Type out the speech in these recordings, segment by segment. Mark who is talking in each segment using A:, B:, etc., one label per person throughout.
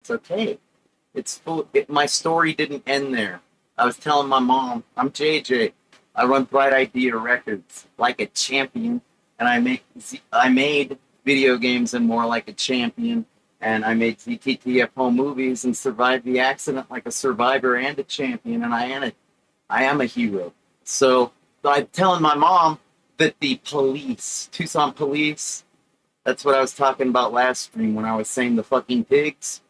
A: It's okay. It's full. My story didn't end there. I was telling my mom, I'm JJ. I run Bright Idea Records like a champion, and I made video games and more like a champion, and I made ZTTF home movies and survived the accident like a survivor and a champion, and I am a hero. So I'm telling my mom that the police, Tucson police, that's what I was talking about last stream when I was saying the fucking pigs.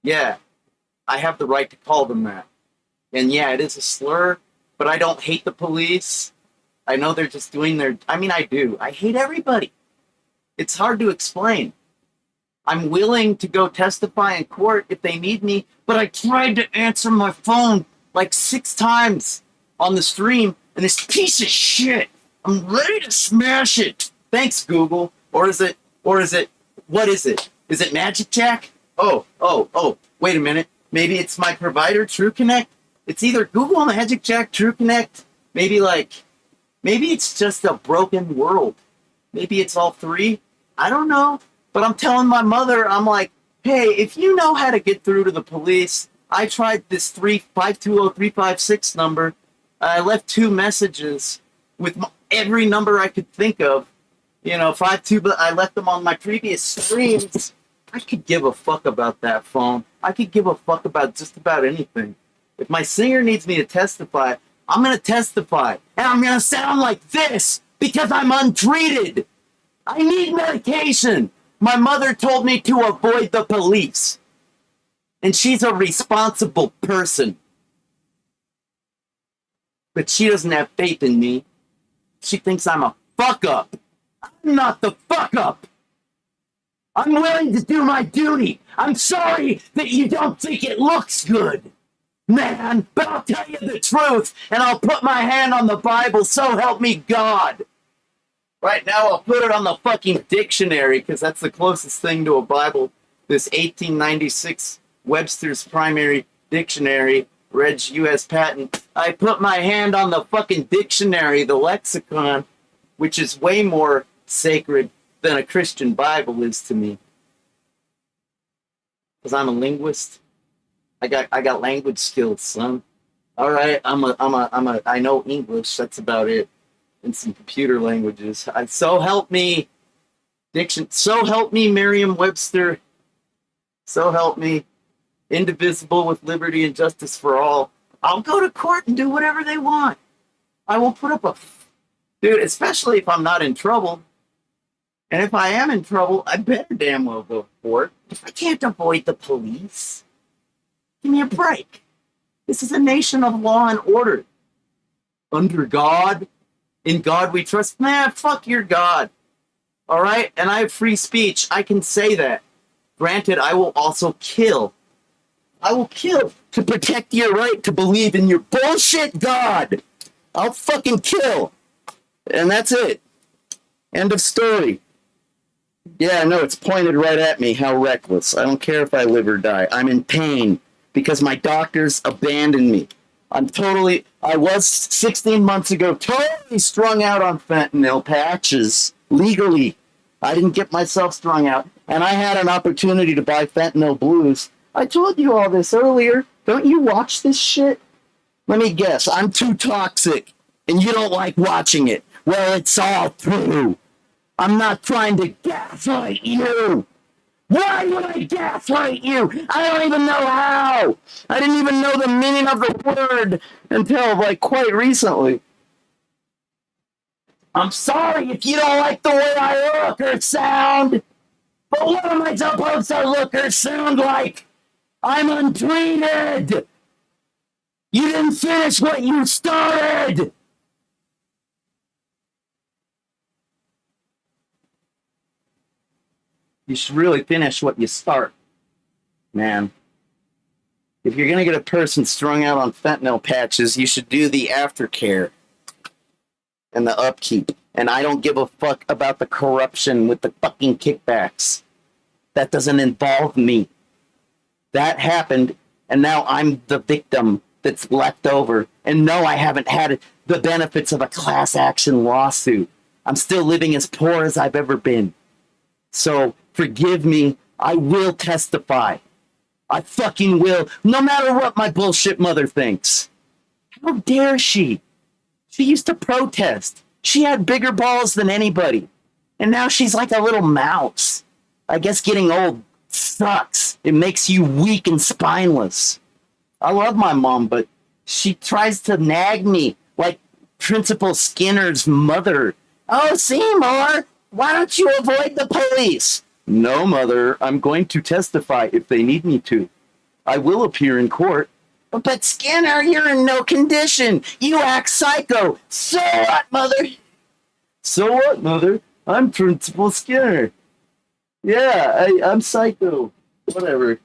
A: Yeah, I have the right to call them that. And yeah, it is a slur, but I don't hate the police. I know they're just doing their. I mean, I do. I hate everybody. It's hard to explain. I'm willing to go testify in court if they need me, but I tried to answer my phone like 6 times on the stream, and this piece of shit, I'm ready to smash it. Thanks, Google. Or is it, what is it? Is it Magic Jack? Oh, wait a minute. Maybe it's my provider, TrueConnect. It's either Google, Magic Jack, TrueConnect. Maybe it's just a broken world. Maybe it's all three. I don't know. But I'm telling my mother, I'm like, hey, if you know how to get through to the police, I tried this 520-356 number. I left 2 messages with every number I could think of. 52, but I left them on my previous streams. I could give a fuck about that phone. I could give a fuck about just about anything. If my singer needs me to testify, I'm going to testify. And I'm going to sound like this because I'm untreated. I need medication. My mother told me to avoid the police. And she's a responsible person. But she doesn't have faith in me. She thinks I'm a fuck up. I'm not the fuck up. I'm willing to do my duty. I'm sorry that you don't think it looks good, man, but I'll tell you the truth, and I'll put my hand on the Bible, so help me God. Right now, I'll put it on the fucking dictionary, because that's the closest thing to a Bible. This 1896 Webster's Primary Dictionary, Reg U.S. Patent. I put my hand on the fucking dictionary, the lexicon, which is way more sacred than a Christian Bible is to me. Because I'm a linguist. I got language skills, son. All right, I know English. That's about it. And some computer languages. So help me, So help me, Merriam-Webster. So help me, indivisible with liberty and justice for all. I'll go to court and do whatever they want. I will put up dude, especially if I'm not in trouble. And if I am in trouble, I better damn well go to court. I can't avoid the police. Give me a break. This is a nation of law and order. Under God, in God we trust. Nah, fuck your God. All right? And I have free speech. I can say that. Granted, I will also kill. I will kill to protect your right to believe in your bullshit God. I'll fucking kill. And that's it. End of story. Yeah, no, it's pointed right at me. How reckless. I don't care if I live or die. I'm in pain because my doctors abandoned me. I was 16 months ago totally strung out on fentanyl patches legally. I didn't get myself strung out, and I had an opportunity to buy fentanyl blues. I told you all this earlier. Don't you watch this shit? Let me guess. I'm too toxic, and you don't like watching it. Well, it's all true. I'm not trying to gaslight you. Why would I gaslight you? I don't even know how. I didn't even know the meaning of the word until, quite recently. I'm sorry if you don't like the way I look or sound, but what am I supposed to look or sound like? I'm untreated. You didn't finish what you started. You should really finish what you start, man. If you're going to get a person strung out on fentanyl patches, you should do the aftercare and the upkeep. And I don't give a fuck about the corruption with the fucking kickbacks. That doesn't involve me. That happened, and now I'm the victim that's left over. And no, I haven't had the benefits of a class action lawsuit. I'm still living as poor as I've ever been. So forgive me. I will testify. I fucking will, no matter what my bullshit mother thinks. How dare she? She used to protest. She had bigger balls than anybody. And now she's like a little mouse. I guess getting old sucks. It makes you weak and spineless. I love my mom, but she tries to nag me like Principal Skinner's mother. Oh, Seymour, why don't you avoid the police? No, Mother, I'm going to testify if they need me to. I will appear in court. But Skinner, you're in no condition. You act psycho. So what, Mother? So what, Mother? I'm Principal Skinner. Yeah, I'm psycho. Whatever.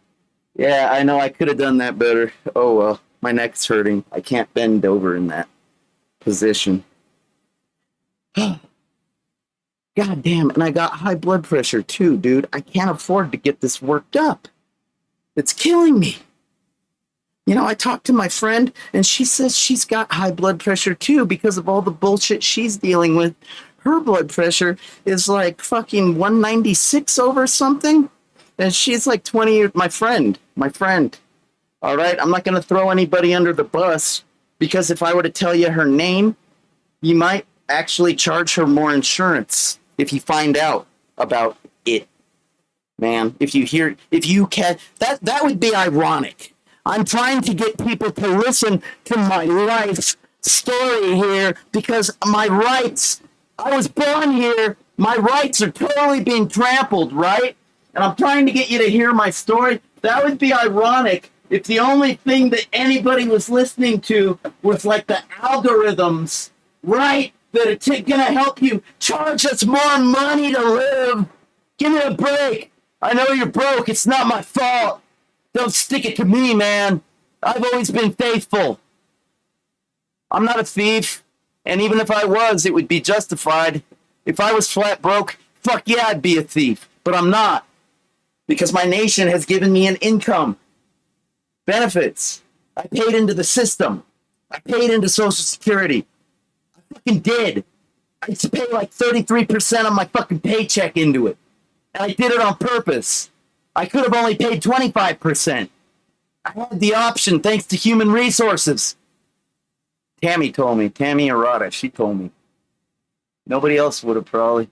A: Yeah, I know I could have done that better. Oh well, my neck's hurting. I can't bend over in that position. God damn, and I got high blood pressure too, dude. I can't afford to get this worked up. It's killing me. You know, I talked to my friend, and she says she's got high blood pressure too because of all the bullshit she's dealing with. Her blood pressure is like fucking 196 over something, and she's like 20 years. My friend. All right, I'm not going to throw anybody under the bus because if I were to tell you her name, you might actually charge her more insurance if you find out about it. Man, if you can, that would be ironic. I'm trying to get people to listen to my life story here because my rights, I was born here, my rights are totally being trampled, right? And I'm trying to get you to hear my story. That would be ironic if the only thing that anybody was listening to was like the algorithms, right? That are gonna help you charge us more money to live. Give me a break. I know you're broke. It's not my fault. Don't stick it to me, man. I've always been faithful. I'm not a thief. And even if I was, it would be justified. If I was flat broke, fuck yeah, I'd be a thief. But I'm not. Because my nation has given me an income. Benefits. I paid into the system. I paid into Social Security. I fucking did. I used to pay like 33% of my fucking paycheck into it. And I did it on purpose. I could have only paid 25%. I had the option thanks to human resources. Tammy told me. Tammy Arata, she told me. Nobody else would have probably.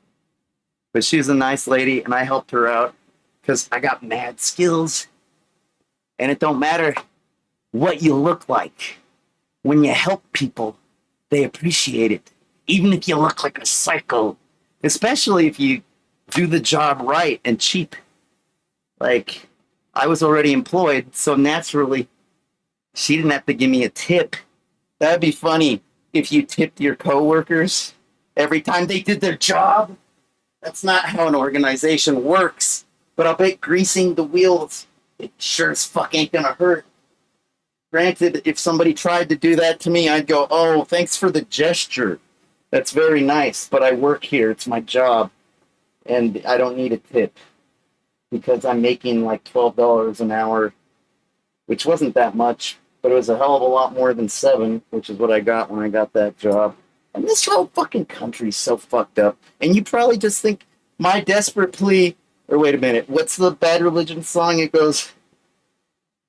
A: But she's a nice lady, and I helped her out because I got mad skills. And it don't matter what you look like. When you help people, they appreciate it. Even if you look like a psycho. Especially if you do the job right and cheap. Like, I was already employed, so naturally, she didn't have to give me a tip. That'd be funny if you tipped your coworkers every time they did their job. That's not how an organization works. But I'll bet greasing the wheels, it sure as fuck ain't gonna hurt. Granted, if somebody tried to do that to me, I'd go, oh, thanks for the gesture. That's very nice, but I work here. It's my job, and I don't need a tip. Because I'm making like $12 an hour, which wasn't that much, but it was a hell of a lot more than $7, which is what I got when I got that job. And this whole fucking country's so fucked up. And you probably just think my desperate plea, or wait a minute, what's the Bad Religion song? It goes,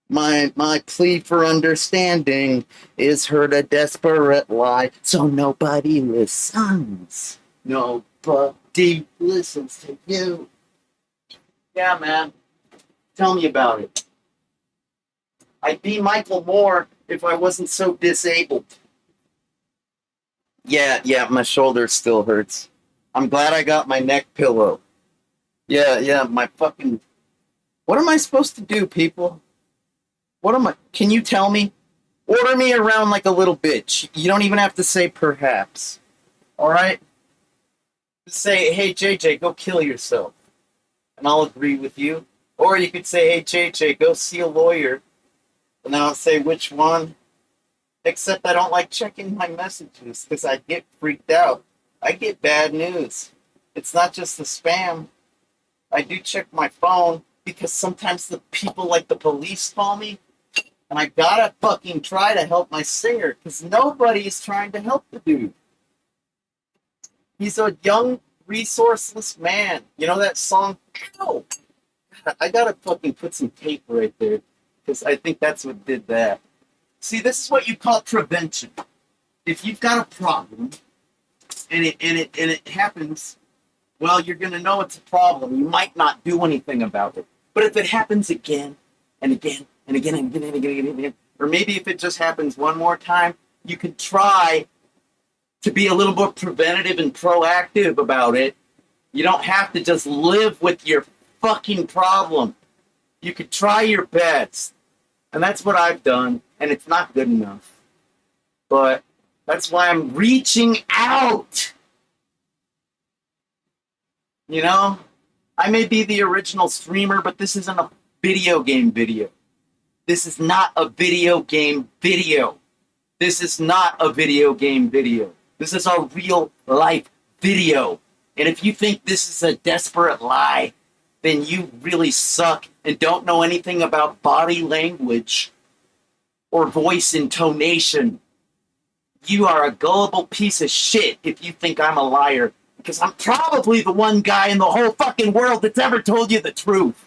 A: my plea for understanding is heard a desperate lie, so nobody listens. Nobody listens to you. Yeah, man. Tell me about it. I'd be Michael Moore if I wasn't so disabled. Yeah, my shoulder still hurts. I'm glad I got my neck pillow. Yeah, my fucking... What am I supposed to do, people? Can you tell me? Order me around like a little bitch. You don't even have to say perhaps. Alright? Just say, hey, JJ, go kill yourself. And I'll agree with you. Or you could say, hey, JJ, go see a lawyer. And then I'll say, which one? Except I don't like checking my messages because I get freaked out. I get bad news. It's not just the spam. I do check my phone because sometimes the people like the police call me. And I gotta fucking try to help my singer because nobody's trying to help the dude. He's a young, resourceless man. You know that song? Ow! I gotta fucking put some tape right there. because I think that's what did that. See, this is what you call prevention. If you've got a problem and it happens, well, you're gonna know it's a problem. You might not do anything about it. But if it happens again and again and again and again and again and again, or maybe if it just happens one more time, you could try to be a little more preventative and proactive about it. You don't have to just live with your fucking problem. You could try your best. And that's what I've done, and it's not good enough. But that's why I'm reaching out. You know? I may be the original streamer, but this isn't a video game video. This is not a video game video. This is not a video game video. This is a real life video. And if you think this is a desperate lie, then you really suck and don't know anything about body language or voice intonation. You are a gullible piece of shit if you think I'm a liar, because I'm probably the one guy in the whole fucking world that's ever told you the truth.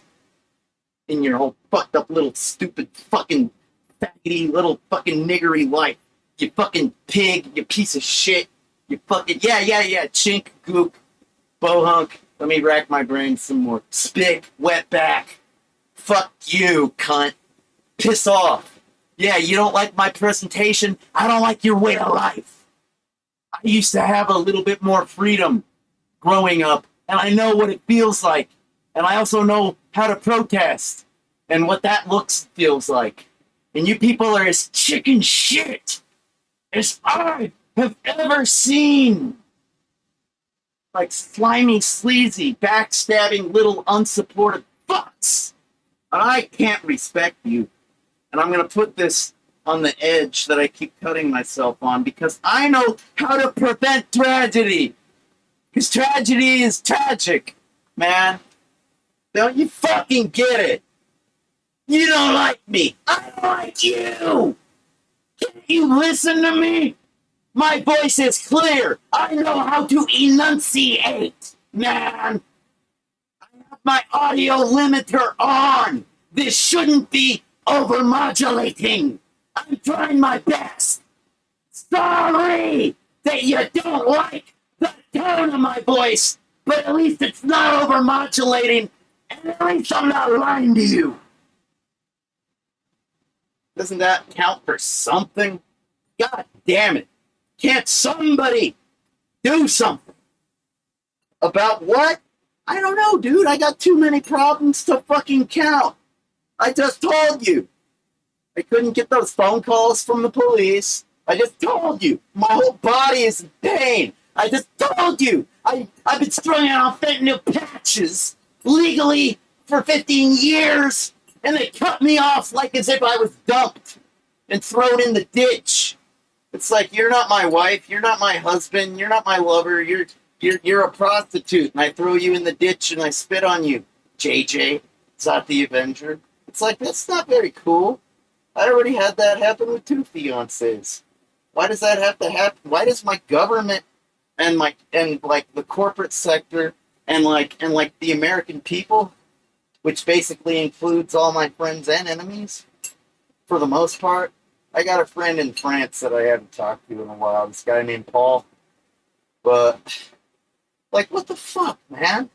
A: In your whole fucked up little stupid fucking faggoty little fucking niggery life. You fucking pig, you piece of shit. You fucking, yeah, chink, gook, bohunk. Let me rack my brain some more. Spick, wetback. Fuck you, cunt. Piss off. Yeah, you don't like my presentation? I don't like your way of life. I used to have a little bit more freedom growing up, and I know what it feels like. And I also know how to protest and what that looks feels like. And you people are as chicken shit as I have ever seen. Like slimy, sleazy, backstabbing little unsupported fucks. And I can't respect you. And I'm going to put this on the edge that I keep cutting myself on because I know how to prevent tragedy. Because tragedy is tragic, man. Don't you fucking get it? You don't like me. I don't like you. Can't you listen to me? My voice is clear. I know how to enunciate, man. I have my audio limiter on. This shouldn't be overmodulating. I'm trying my best. Sorry that you don't like the tone of my voice, but at least it's not overmodulating, and at least I'm not lying to you. Doesn't that count for something? God damn it. Can't somebody do something? About what? I don't know, dude. I got too many problems to fucking count. I just told you. I couldn't get those phone calls from the police. I just told you. My whole body is in pain. I just told you. I've been strung out on fentanyl patches legally for 15 years, and they cut me off like as if I was dumped and thrown in the ditch. It's like, you're not my wife, you're not my husband, you're not my lover, you're a prostitute, and I throw you in the ditch and I spit on you. JJ, it's not the Avenger. It's like, that's not very cool. I already had that happen with 2 fiancés. Why does that have to happen? Why does my government and like the corporate sector and like the American people, which basically includes all my friends and enemies, for the most part. I got a friend in France that I haven't talked to in a while, this guy named Paul. But, like, what the fuck, man?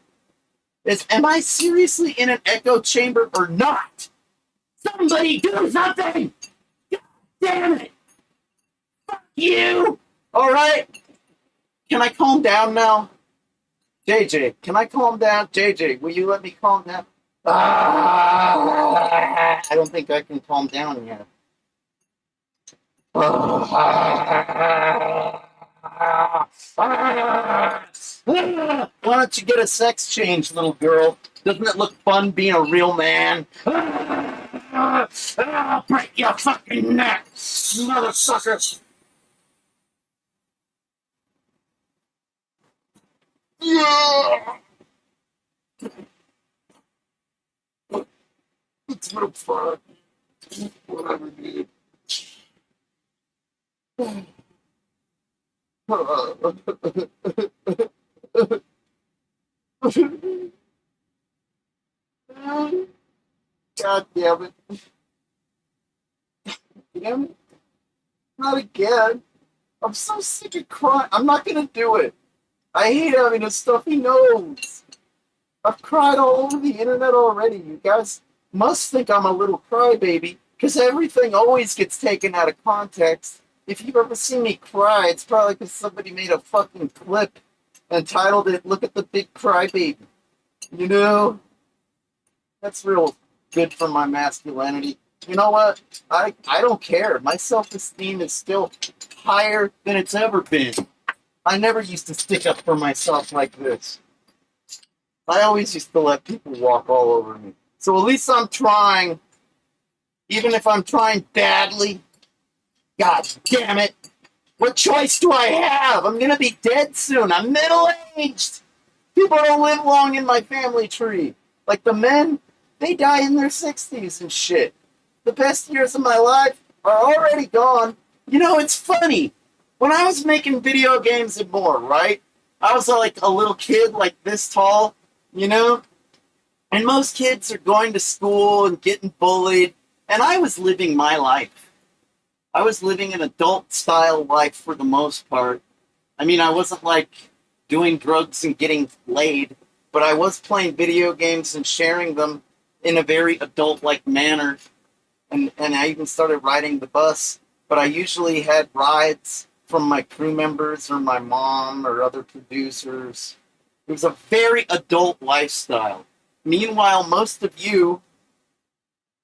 A: Am I seriously in an echo chamber or not? Somebody do something! God damn it! Fuck you! Alright? Can I calm down now? JJ, can I calm down? JJ, will you let me calm down? I don't think I can calm down yet. Why don't you get a sex change, little girl? Doesn't it look fun being a real man? I'll break your fucking neck, mother sucker! Yeah! It's no fun. Whatever, dude. God damn it.
B: Damn it. Not again. I'm so sick of crying. I'm not gonna do it. I hate having a stuffy nose. I've cried all over the internet already. You guys must think I'm a little crybaby because everything always gets taken out of context. If you've ever seen me cry, it's probably because somebody made a fucking clip and titled it, Look at the Big Crybaby. You know? That's real good for my masculinity. You know what? I don't care. My self-esteem is still higher than it's ever been. I never used to stick up for myself like this. I always used to let people walk all over me. So at least I'm trying, even if I'm trying badly. God damn it. What choice do I have? I'm gonna be dead soon. I'm middle-aged. People don't live long in my family tree. Like the men, they die in their 60s and shit. The best years of my life are already gone. You know, it's funny. When I was making video games and more, right? I was like a little kid, like this tall, you know? And most kids are going to school and getting bullied. And I was living my life. I was living an adult style life for the most part. I mean, I wasn't like doing drugs and getting laid, but I was playing video games and sharing them in a very adult like manner. And I even started riding the bus, but I usually had rides from my crew members or my mom or other producers. It was a very adult lifestyle. Meanwhile, most of you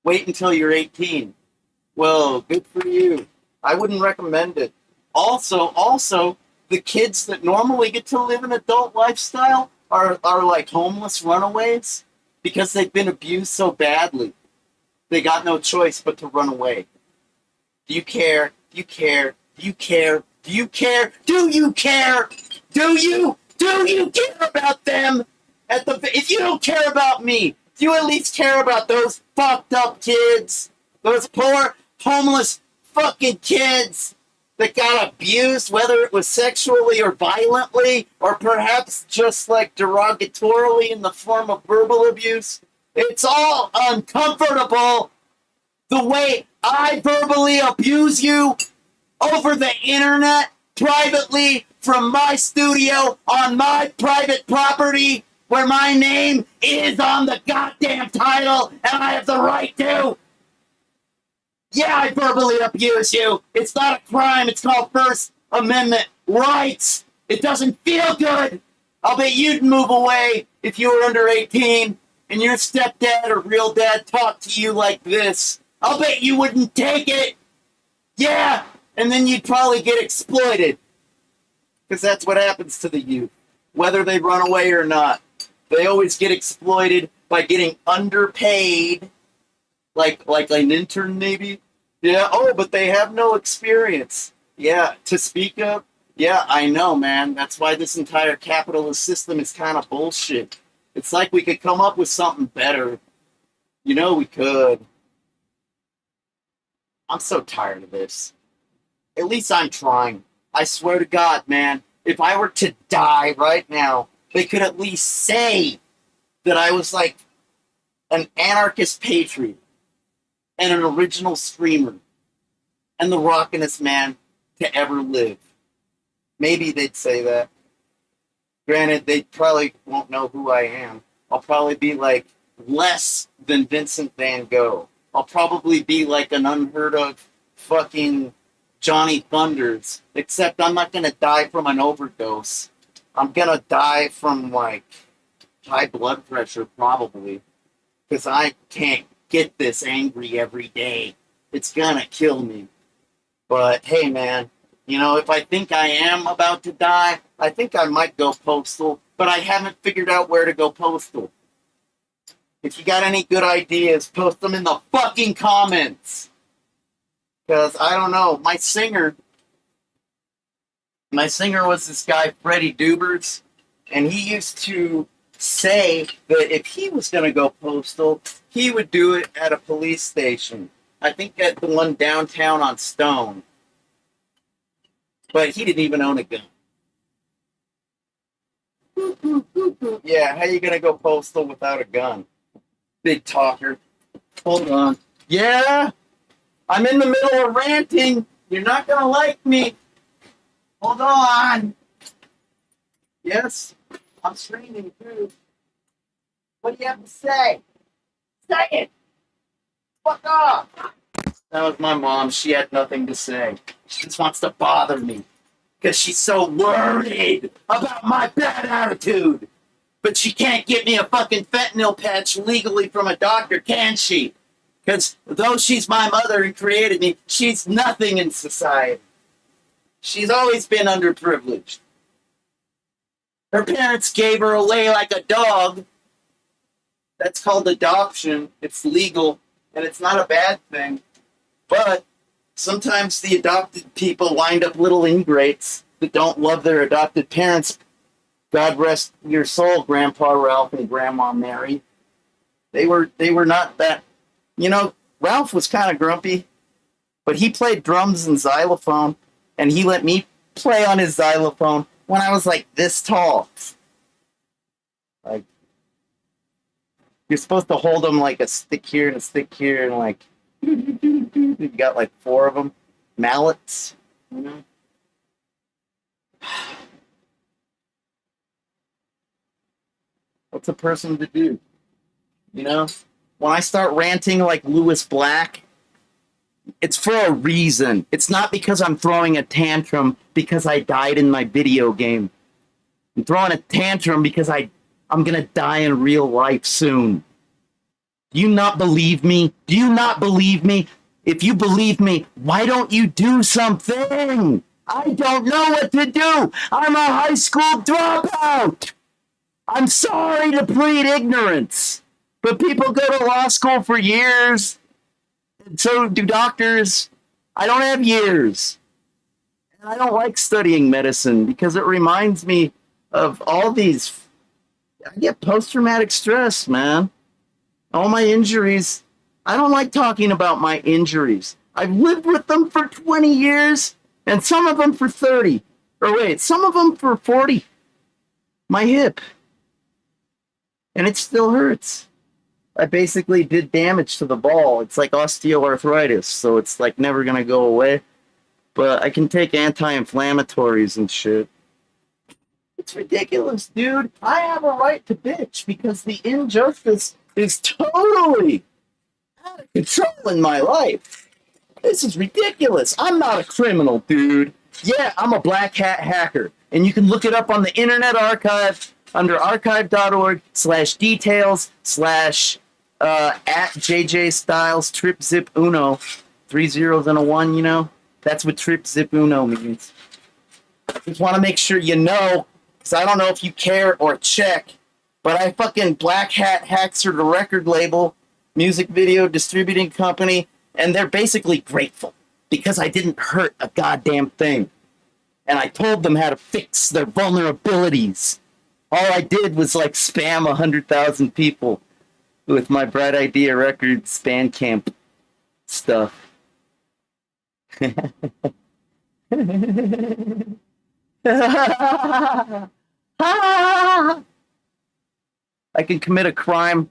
B: wait until you're 18. Well, good for you. I wouldn't recommend it. Also, the kids that normally get to live an adult lifestyle are like homeless runaways because they've been abused so badly. They got no choice but to run away. Do you care? Do you care? Do you care? Do you care? Do you care? Do you? Do you care about them? If you don't care about me, do you at least care about those fucked up kids? Those poor, homeless fucking kids that got abused, whether it was sexually or violently, or perhaps just like derogatorily in the form of verbal abuse. It's all uncomfortable the way I verbally abuse you over the internet, privately, from my studio, on my private property, where my name is on the goddamn title, and I have the right to. Yeah, I verbally abuse you. It's not a crime. It's called First Amendment rights. It doesn't feel good. I'll bet you'd move away if you were under 18 and your stepdad or real dad talked to you like this. I'll bet you wouldn't take it. Yeah, and then you'd probably get exploited. Because that's what happens to the youth, whether they run away or not. They always get exploited by getting underpaid, like an intern maybe. Yeah, oh, but they have no experience. Yeah, to speak of. Yeah, I know, man. That's why this entire capitalist system is kind of bullshit. It's like we could come up with something better. You know we could. I'm so tired of this. At least I'm trying. I swear to God, man, if I were to die right now, they could at least say that I was like an anarchist patriot and an original streamer and the rockinest man to ever live. Maybe they'd say that. Granted, they probably won't know who I am. I'll probably be like less than Vincent van Gogh. I'll probably be like an unheard of fucking Johnny Thunders, except I'm not gonna die from an overdose. I'm gonna die from like high blood pressure probably, because I can't get this angry every day. It's gonna kill me. But hey, man, you know, if I think I am about to die, I think I might go postal, but I haven't figured out where to go postal. If you got any good ideas, post them in the fucking comments. Because I don't know, my singer was this guy, Freddie Dubers, and he used to say that if he was going to go postal, he would do it at a police station. I think at the one downtown on Stone. But he didn't even own a gun. Yeah, how you going to go postal without a gun? Big talker. Hold on. Yeah?
A: I'm in the middle of ranting. You're not gonna like me. Hold on. Yes, I'm streaming too. What do you have to say? Say it. Fuck off. That was my mom. She had nothing to say. She just wants to bother me because she's so worried about my bad attitude. But she can't give me a fucking fentanyl patch legally from a doctor, can she? Because though she's my mother and created me, she's nothing in society. She's always been underprivileged. Her parents gave her away like a dog. That's called adoption. It's legal, and it's not a bad thing. But sometimes the adopted people wind up little ingrates that don't love their adopted parents. God rest your soul, Grandpa Ralph and Grandma Mary. They were not that. You know, Ralph was kind of grumpy, but he played drums and xylophone, and he let me play on his xylophone when I was like this tall. Like, you're supposed to hold them like a stick here and a stick here, and like, you got like 4 of them. Mallets, you know? What's a person to do? You know? When I start ranting like Lewis Black, it's for a reason. It's not because I'm throwing a tantrum because I died in my video game. I'm throwing a tantrum because I'm gonna die in real life soon. Do you not believe me? Do you not believe me? If you believe me, why don't you do something? I don't know what to do. I'm a high school dropout. I'm sorry to plead ignorance, but people go to law school for years. And so do doctors. I don't have years. And I don't like studying medicine because it reminds me of all these. I get post-traumatic stress, man. All my injuries. I don't like talking about my injuries. I've lived with them for 20 years, and some of them for 30. Or wait, some of them for 40. My hip. And it still hurts. I basically did damage to the ball. It's like osteoarthritis, so it's like never gonna go away. But I can take anti-inflammatories and shit. It's ridiculous, dude. I have a right to bitch because the injustice is totally out of control in my life. This is ridiculous. I'm not a criminal, dude. Yeah, I'm a black hat hacker. And you can look it up on the Internet Archive under archive.org/details/ at JJ Styles Trip Zip Uno. 3 zeros and a 1, you know? That's what Trip Zip Uno means. Just want to make sure you know, because I don't know if you care or check, but I fucking black hat hacks the record label, music video distributing company, and they're basically grateful because I didn't hurt a goddamn thing. And I told them how to fix their vulnerabilities. All I did was like spam 100,000 people with my Bright Idea Records Bandcamp stuff. I can commit a crime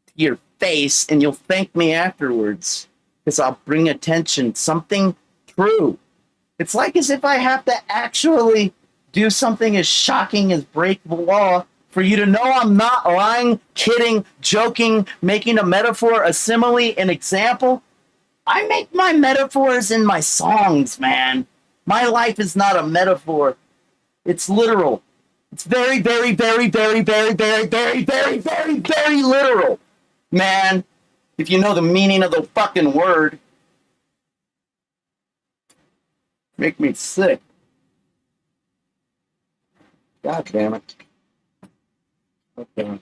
A: to your face and you'll thank me afterwards because I'll bring attention, something true. It's like as if I have to actually do something as shocking as break the law for you to know I'm not lying, kidding, joking, making a metaphor, a simile, an example. I make my metaphors in my songs, man. My life is not a metaphor. It's literal. It's very, very, very, very, very, very, very, very, very, very literal. Man, if you know the meaning of the fucking word. Make me sick. God damn it. Okay.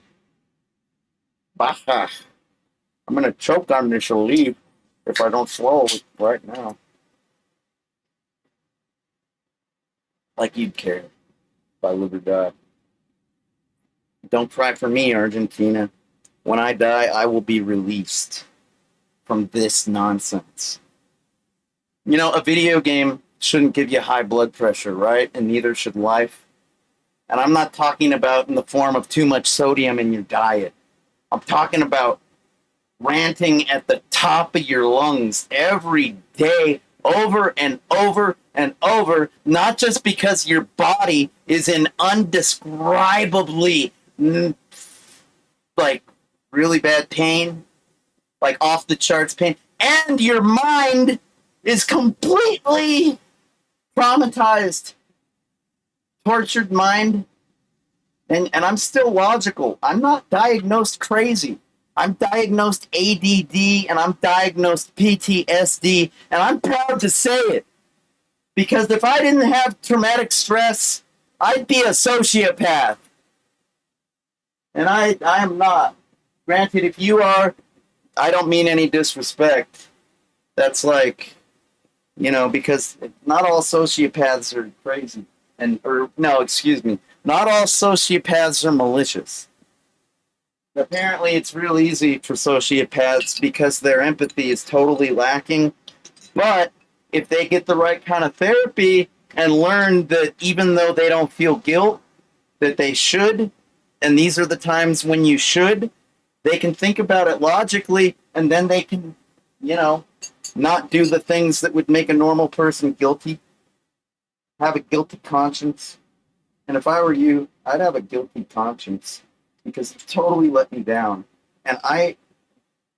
A: Baja. I'm gonna choke on this leaf if I don't swallow it right now. Like you'd care if I live or die. Don't cry for me, Argentina. When I die, I will be released from this nonsense. You know, a video game shouldn't give you high blood pressure, right? And neither should life. And I'm not talking about in the form of too much sodium in your diet. I'm talking about ranting at the top of your lungs every day, over and over and over, not just because your body is in undescribably like really bad pain, like off the charts pain, and your mind is completely traumatized, tortured mind. And I'm still logical. I'm not diagnosed crazy. I'm diagnosed ADD and I'm diagnosed PTSD, and I'm proud to say it. Because if I didn't have traumatic stress, I'd be a sociopath. And I am not. Granted, if you are, I don't mean any disrespect. That's like, because not all sociopaths are crazy. No, excuse me. Not all sociopaths are malicious. Apparently, it's real easy for sociopaths because their empathy is totally lacking. But if they get the right kind of therapy and learn that even though they don't feel guilt, that they should, and these are the times when you should, they can think about it logically, and then they can, not do the things that would make a normal person guilty. Have a guilty conscience. And if I were you, I'd have a guilty conscience because it totally let me down. And I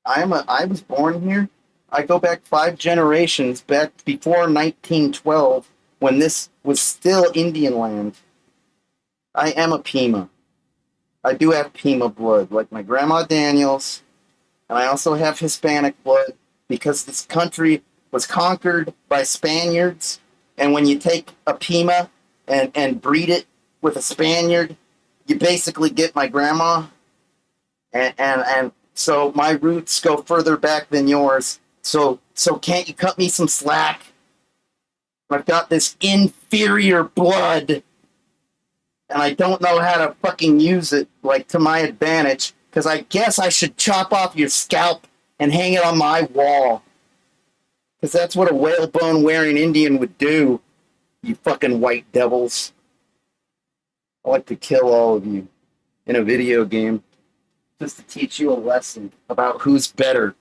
A: was born here. I go back 5 generations, back before 1912, when this was still Indian land. I am a Pima. I do have Pima blood, like my grandma Daniels, and I also have Hispanic blood because this country was conquered by Spaniards. And when you take a Pima and breed it with a Spaniard, you basically get my grandma. And so my roots go further back than yours. So can't you cut me some slack? I've got this inferior blood, and I don't know how to fucking use it, like, to my advantage, because I guess I should chop off your scalp and hang it on my wall. Because that's what a whalebone-wearing Indian would do, you fucking white devils. I like to kill all of you in a video game just to teach you a lesson about who's better.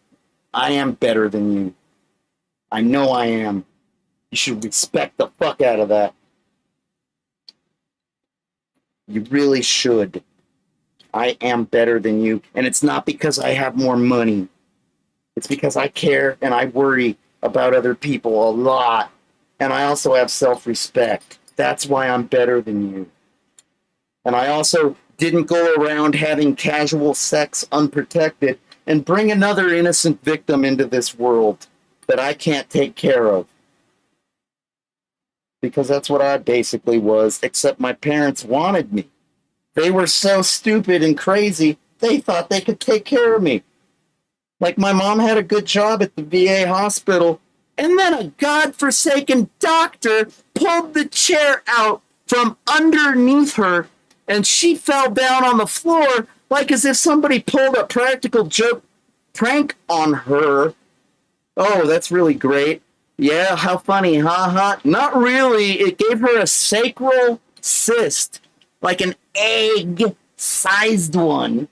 A: I am better than you. I know I am. You should respect the fuck out of that. You really should. I am better than you. And it's not because I have more money. It's because I care and I worry about other people a lot. And I also have self-respect. That's why I'm better than you. And I also didn't go around having casual sex unprotected and bring another innocent victim into this world that I can't take care of. Because that's what I basically was, except my parents wanted me. They were so stupid and crazy, they thought they could take care of me. Like, my mom had a good job at the VA hospital, and then a godforsaken doctor pulled the chair out from underneath her, and she fell down on the floor like as if somebody pulled a practical joke prank on her. Oh, that's really great. Yeah, how funny, ha. Not really. It gave her a sacral cyst, like an egg-sized one,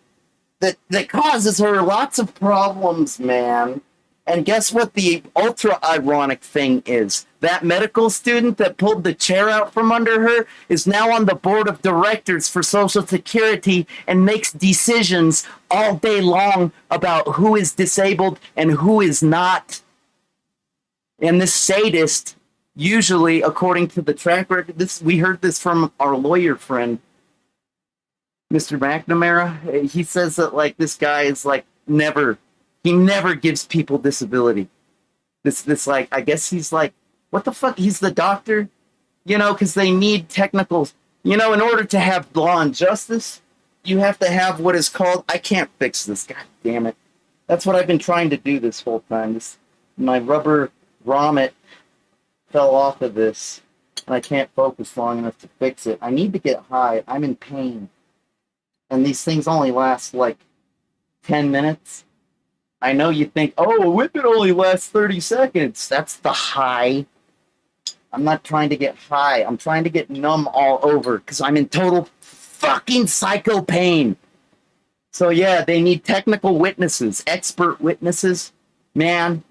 A: that causes her lots of problems, man. And guess what the ultra-ironic thing is? That medical student that pulled the chair out from under her is now on the board of directors for Social Security and makes decisions all day long about who is disabled and who is not. And this sadist, usually, according to the track record, we heard this from our lawyer friend, Mr. McNamara. He says that, like, this guy is, like, he never gives people disability. This, like, I guess he's like, what the fuck? He's the doctor? Because they need technical, in order to have law and justice, you have to have what is called, I can't fix this, god damn it. That's what I've been trying to do this whole time. My rubber grommet fell off of this, and I can't focus long enough to fix it. I need to get high. I'm in pain. And these things only last, like, 10 minutes. I know you think, oh, a whip it only lasts 30 seconds. That's the high. I'm not trying to get high. I'm trying to get numb all over because I'm in total fucking psycho pain. So yeah, they need technical witnesses, expert witnesses. Man,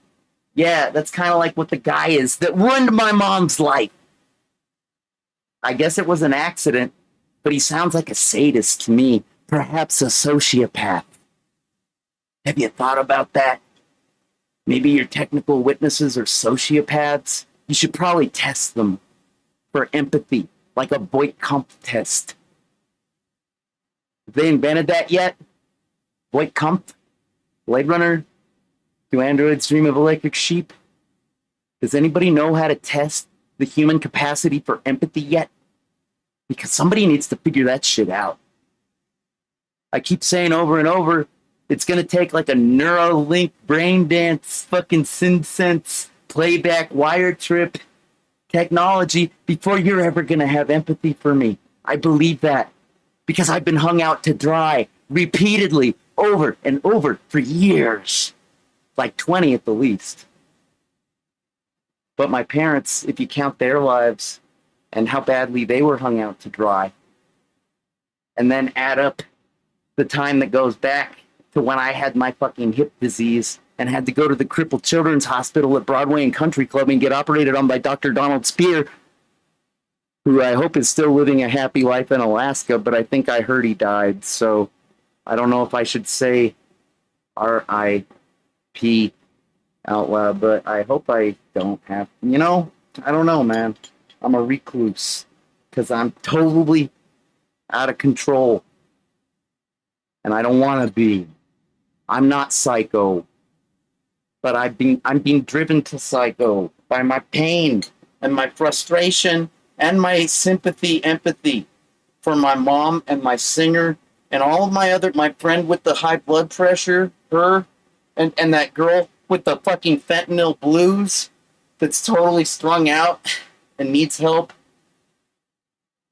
A: yeah, that's kind of like what the guy is that ruined my mom's life. I guess it was an accident, but he sounds like a sadist to me, perhaps a sociopath. Have you thought about that? Maybe your technical witnesses are sociopaths? You should probably test them for empathy, like a Voight-Kampff test. Have they invented that yet? Voight-Kampff? Blade Runner? Do androids dream of electric sheep? Does anybody know how to test the human capacity for empathy yet? Because somebody needs to figure that shit out. I keep saying over and over, it's going to take like a Neuralink brain dance fucking SynSense playback wire trip technology before you're ever going to have empathy for me. I believe that because I've been hung out to dry repeatedly over and over for years, like 20 at the least. But my parents, if you count their lives and how badly they were hung out to dry, and then add up the time that goes back to when I had my fucking hip disease and had to go to the Crippled Children's Hospital at Broadway and Country Club and get operated on by Dr. Donald Spear, who I hope is still living a happy life in Alaska, but I think I heard he died, so I don't know if I should say R.I.P. out loud, but I hope I don't have, I don't know, man. I'm a recluse because I'm totally out of control. And I don't want to be. I'm not psycho. But I'm being driven to psycho by my pain and my frustration and my sympathy, empathy for my mom and my singer and all of my friend with the high blood pressure, her, and that girl with the fucking fentanyl blues that's totally strung out and needs help.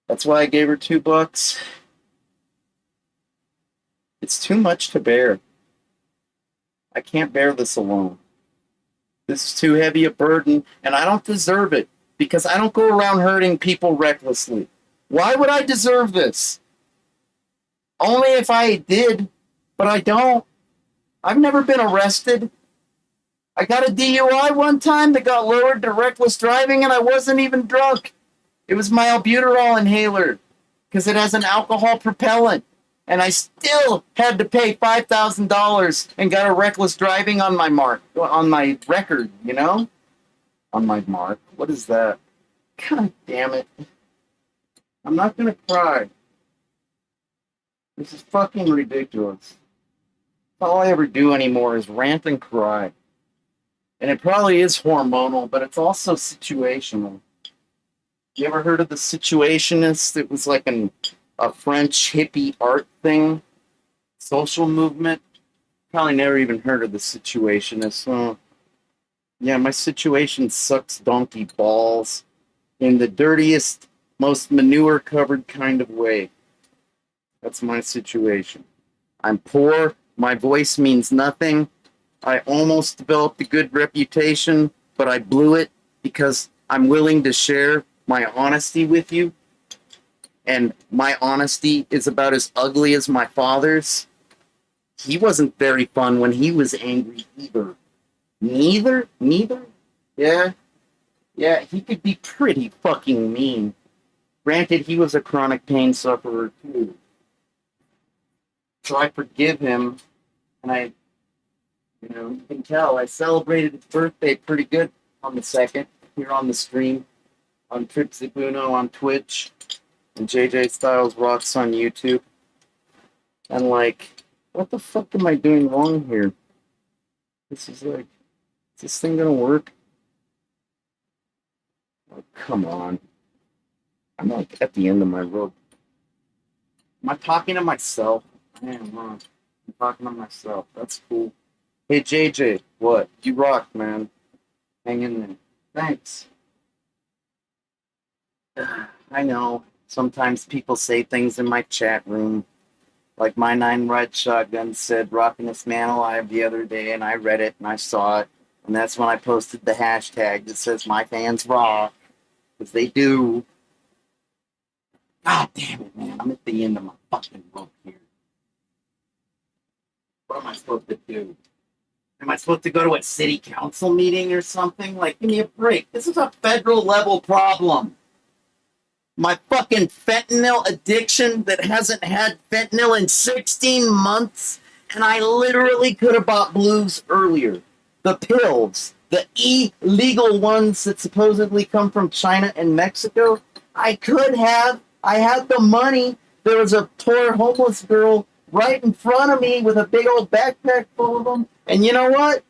A: That's why I gave her $2. It's too much to bear. I can't bear this alone. This is too heavy a burden, and I don't deserve it because I don't go around hurting people recklessly. Why would I deserve this? Only if I did, but I don't. I've never been arrested. I got a DUI one time that got lowered to reckless driving, and I wasn't even drunk. It was my albuterol inhaler because it has an alcohol propellant. And I still had to pay $5,000 and got a reckless driving on my record, On my mark. What is that? God damn it. I'm not going to cry. This is fucking ridiculous. All I ever do anymore is rant and cry. And it probably is hormonal, but it's also situational. You ever heard of the Situationist? It was like a French hippie art thing, social movement. Probably never even heard of the Situationists. Yeah, my situation sucks donkey balls in the dirtiest, most manure-covered kind of way. That's my situation. I'm poor. My voice means nothing. I almost developed a good reputation, but I blew it because I'm willing to share my honesty with you. And my honesty is about as ugly as my father's. He wasn't very fun when he was angry either. Neither? Yeah, he could be pretty fucking mean. Granted, he was a chronic pain sufferer too. So I forgive him, and you can tell I celebrated his birthday pretty good on the 2nd, here on the stream, on Trip Zibuno on Twitch. And JJ Styles Rocks on YouTube. And what the fuck am I doing wrong here? Is this thing gonna work? Oh, come on. I'm at the end of my rope. Am I talking to myself? I am, huh? I'm talking to myself. That's cool. Hey, JJ, what? You rock, man. Hang in there. Thanks. I know. Sometimes people say things in my chat room. Like my 9 Red Shotgun said Rockinest Man Alive the other day, and I read it and I saw it. And that's when I posted the hashtag that says my fans rock. Because they do. God damn it, man. I'm at the end of my fucking rope here. What am I supposed to do? Am I supposed to go to a city council meeting or something? Like, give me a break. This is a federal level problem. My fucking fentanyl addiction that hasn't had fentanyl in 16 months, and I literally could have bought blues earlier. The pills, the illegal ones that supposedly come from China and Mexico, I could have. I had the money. There was a poor homeless girl right in front of me with a big old backpack full of them. And you know what?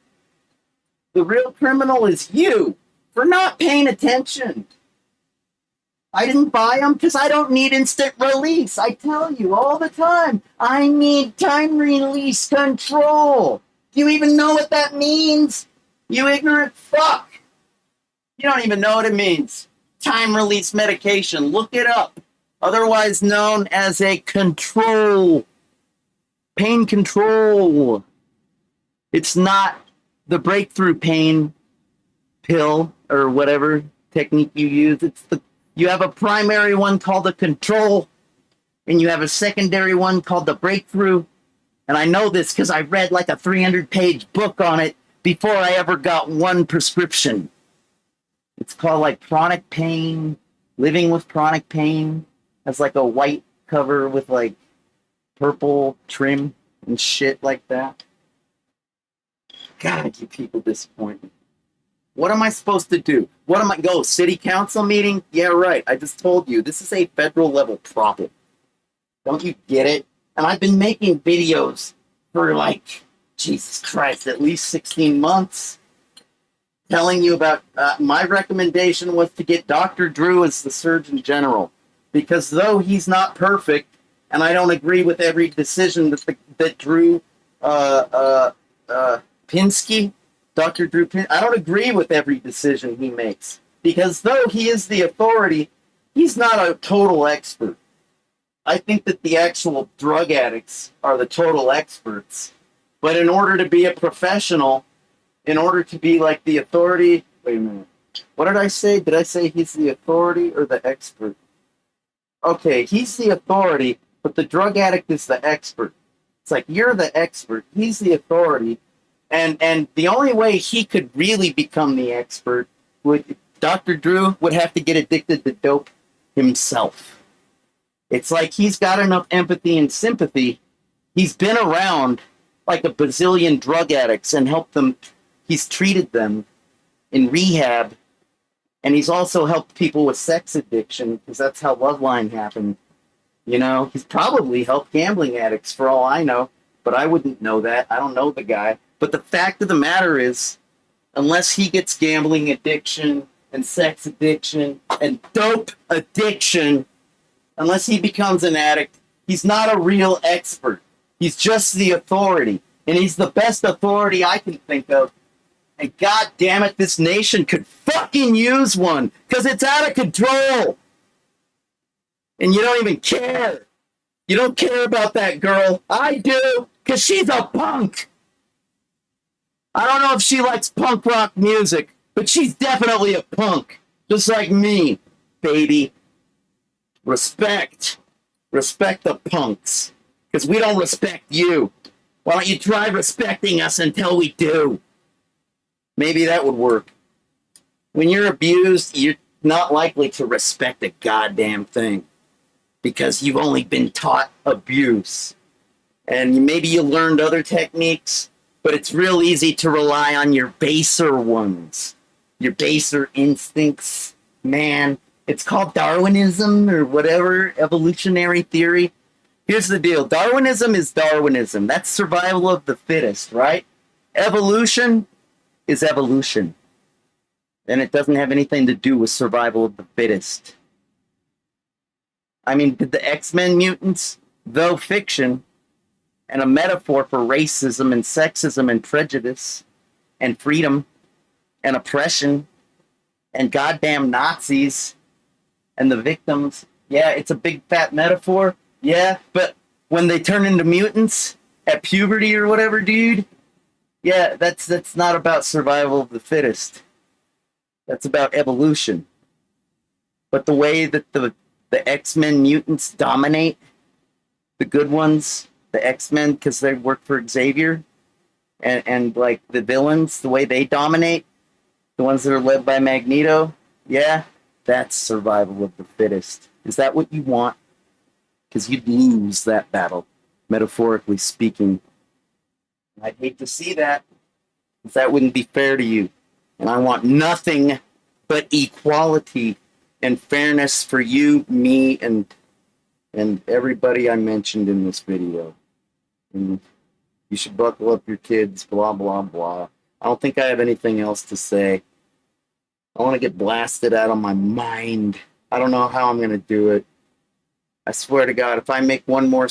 A: The real criminal is you for not paying attention. I didn't buy them because I don't need instant release. I tell you all the time, I need time release control. Do you even know what that means? You ignorant fuck. You don't even know what it means. Time release medication. Look it up. Otherwise known as a control. Pain control. It's not the breakthrough pain pill or whatever technique you use. You have a primary one called the control, and you have a secondary one called the breakthrough. And I know this because I read like a 300-page book on it before I ever got one prescription. It's called like Chronic Pain, Living with Chronic Pain. Has like a white cover with like purple trim and shit like that. God, you people disappoint me. What am I supposed to do? What am I go city council meeting? Yeah, right. I just told you this is a federal level problem. Don't you get it? And I've been making videos for like Jesus Christ, at least 16 months, telling you about my recommendation was to get Dr. Drew as the Surgeon General, because though he's not perfect, and I don't agree with every decision that Drew Pinsky. Dr. Drew Pinsky, I don't agree with every decision he makes, because though he is the authority, he's not a total expert. I think that the actual drug addicts are the total experts. But in order to be a professional, in order to be like the authority, wait a minute. What did I say? Did I say he's the authority or the expert? Okay, he's the authority, but the drug addict is the expert. It's like, you're the expert, he's the authority. And the only way he could really become the expert would Dr. Drew would have to get addicted to dope himself. It's like he's got enough empathy and sympathy. He's been around like a bazillion drug addicts and helped them. He's treated them in rehab. And he's also helped people with sex addiction, because that's how Loveline happened. You know, he's probably helped gambling addicts for all I know, but I wouldn't know that. I don't know the guy. But the fact of the matter is, unless he gets gambling addiction and sex addiction and dope addiction, unless he becomes an addict, he's not a real expert. He's just the authority. And he's the best authority I can think of. And god damn it, this nation could fucking use one, because it's out of control. And you don't even care. You don't care about that girl. I do, because she's a punk. I don't know if she likes punk rock music, but she's definitely a punk. Just like me, baby. Respect. Respect the punks. Because we don't respect you. Why don't you try respecting us until we do? Maybe that would work. When you're abused, you're not likely to respect a goddamn thing. Because you've only been taught abuse. And maybe you learned other techniques, but it's real easy to rely on your baser ones. Your baser instincts. Man, it's called Darwinism or whatever, evolutionary theory. Here's the deal. Darwinism is Darwinism. That's survival of the fittest, right? Evolution is evolution. And it doesn't have anything to do with survival of the fittest. I mean, did the X-Men mutants, though fiction, and a metaphor for racism and sexism and prejudice and freedom and oppression and goddamn Nazis and the victims, yeah, it's a big fat metaphor, yeah, but when they turn into mutants at puberty or whatever, dude, yeah, that's not about survival of the fittest. That's about evolution. But the way that the X-Men mutants dominate, the good ones, the X-Men because they work for Xavier, and like the villains, the way they dominate, the ones that are led by Magneto, yeah, that's survival of the fittest. Is that what you want? Because you'd lose that battle, metaphorically speaking. I'd hate to see that, because that wouldn't be fair to you. And I want nothing but equality and fairness for you, me, and everybody I mentioned in this video. And you should buckle up your kids, blah, blah, blah. I don't think I have anything else to say. I want to get blasted out of my mind. I don't know how I'm going to do it. I swear to God, if I make one more